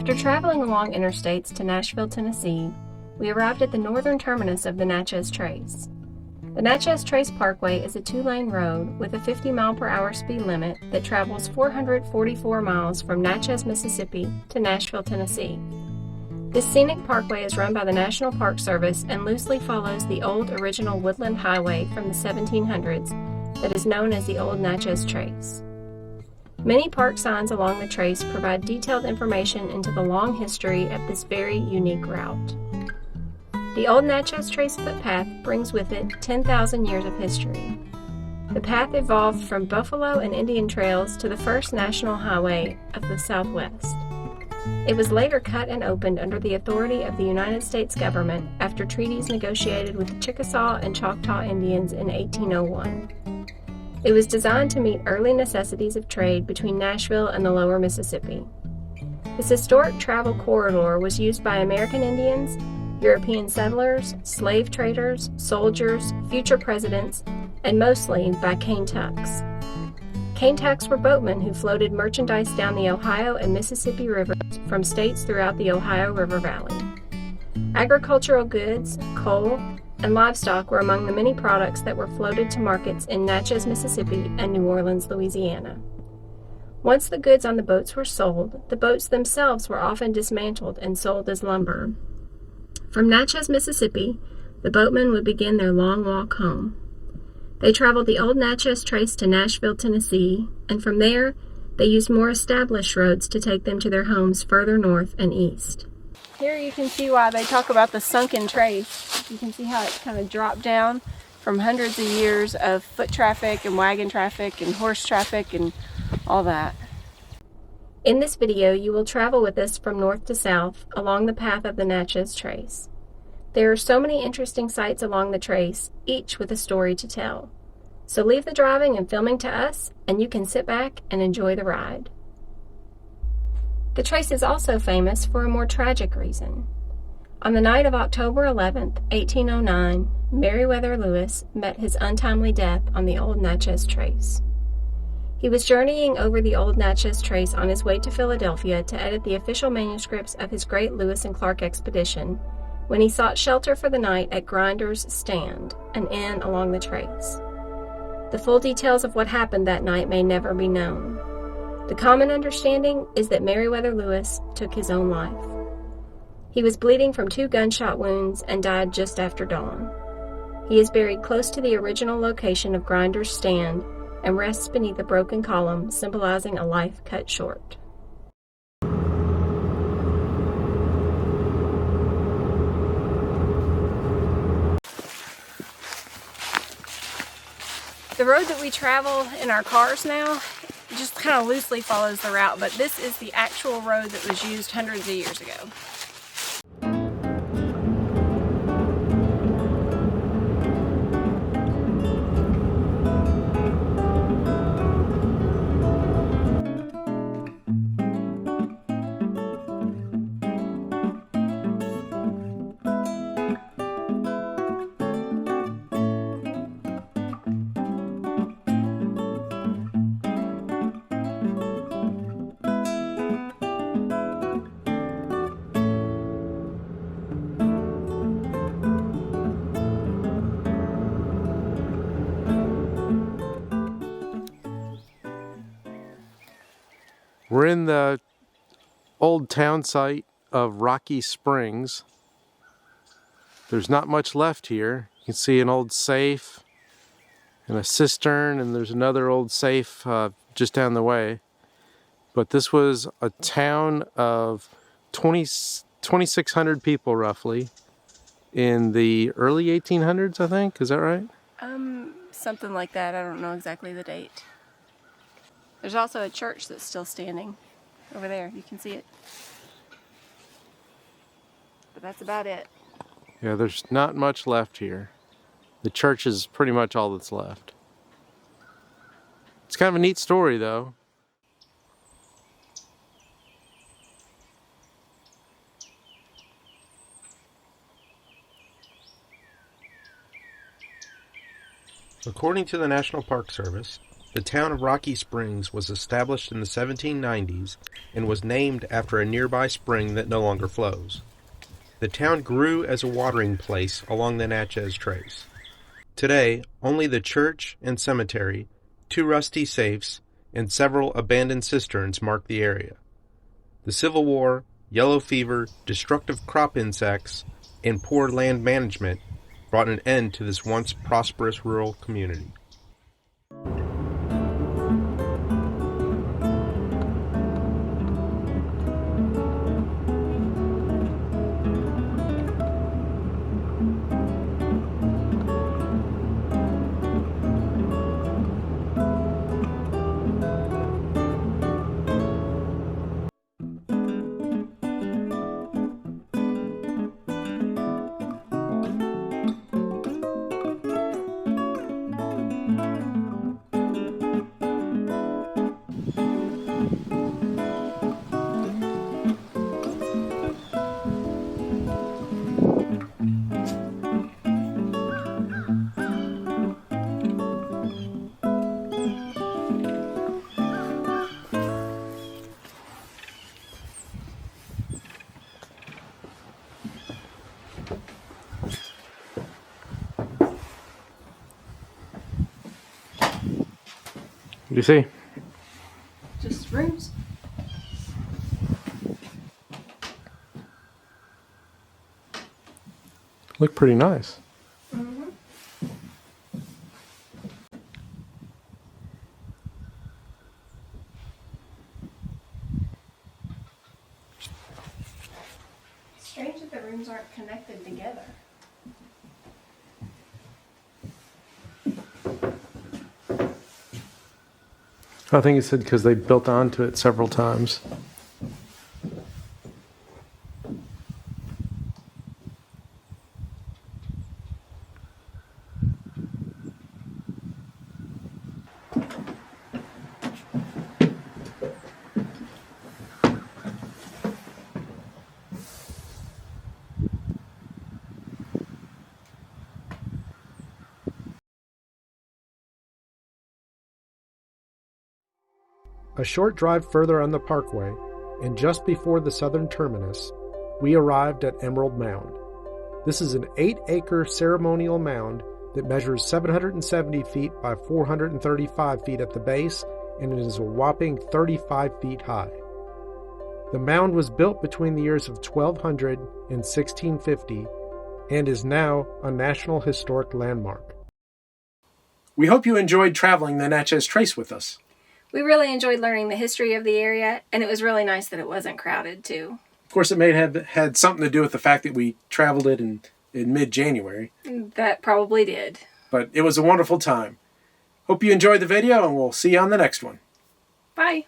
After traveling along interstates to Nashville, Tennessee, we arrived at the northern terminus of the Natchez Trace. The Natchez Trace Parkway is a 2-lane road with a 50-mile-per-hour speed limit that travels 444 miles from Natchez, Mississippi to Nashville, Tennessee. This scenic parkway is run by the National Park Service and loosely follows the old original woodland highway from the 1700s that is known as the Old Natchez Trace. Many park signs along the trace provide detailed information into the long history of this very unique route. The Old Natchez Trace footpath brings with it 10,000 years of history. The path evolved from buffalo and Indian trails to the first national highway of the Southwest. It was later cut and opened under the authority of the United States government after treaties negotiated with the Chickasaw and Choctaw Indians in 1801. It was designed to meet early necessities of trade between Nashville and the lower Mississippi. This historic travel corridor was used by American Indians, European settlers, slave traders, soldiers, future presidents, and mostly by cane tucks. Cane tucks were boatmen who floated merchandise down the Ohio and Mississippi rivers from states throughout the Ohio River Valley. Agricultural goods, coal, and livestock were among the many products that were floated to markets in Natchez, Mississippi, and New Orleans, Louisiana. Once the goods on the boats were sold, the boats themselves were often dismantled and sold as lumber. From Natchez, Mississippi, the boatmen would begin their long walk home. They traveled the Old Natchez Trace to Nashville, Tennessee, and from there, they used more established roads to take them to their homes further north and east. Here you can see why they talk about the sunken trace. You can see how it kind of dropped down from hundreds of years of foot traffic and wagon traffic and horse traffic and all that. In this video, you will travel with us from north to south along the path of the Natchez Trace. There are so many interesting sights along the trace, each with a story to tell. So leave the driving and filming to us, and you can sit back and enjoy the ride. The trace is also famous for a more tragic reason. On the night of October 11th, 1809, Meriwether Lewis met his untimely death on the Old Natchez Trace. He was journeying over the Old Natchez Trace on his way to Philadelphia to edit the official manuscripts of his great Lewis and Clark expedition when he sought shelter for the night at Grinder's Stand, an inn along the trace. The full details of what happened that night may never be known. The common understanding is that Meriwether Lewis took his own life. He was bleeding from 2 gunshot wounds and died just after dawn. He is buried close to the original location of Grinder's Stand and rests beneath a broken column symbolizing a life cut short. The road that we travel in our cars now just kind of loosely follows the route, but this is the actual road that was used hundreds of years ago. We're in the old town site of Rocky Springs. There's not much left here. You can see an old safe and a cistern, and there's another old safe just down the way. But this was a town of 2,600 people roughly in the early 1800s, I think. Is that right? Something like that. I don't know exactly the date. There's also a church that's still standing over there. You can see it. But that's about it. Yeah, there's not much left here. The church is pretty much all that's left. It's kind of a neat story, though. According to the National Park Service, The town of Rocky Springs was established in the 1790s and was named after a nearby spring that no longer flows. The town grew as a watering place along the Natchez Trace. Today, only the church and cemetery, 2 rusty safes, and several abandoned cisterns mark the area. The Civil War, yellow fever, destructive crop insects, and poor land management brought an end to this once prosperous rural community. What do you see? Just rooms. Look pretty nice. Mm-hmm. Strange that the rooms aren't connected together. I think it said because they built onto it several times. A short drive further on the parkway, and just before the southern terminus, we arrived at Emerald Mound. This is an 8-acre ceremonial mound that measures 770 feet by 435 feet at the base, and it is a whopping 35 feet high. The mound was built between the years of 1200 and 1650 and is now a National Historic Landmark. We hope you enjoyed traveling the Natchez Trace with us. We really enjoyed learning the history of the area, and it was really nice that it wasn't crowded, too. Of course, it may have had something to do with the fact that we traveled it in mid-January. That probably did. But it was a wonderful time. Hope you enjoyed the video, and we'll see you on the next one. Bye.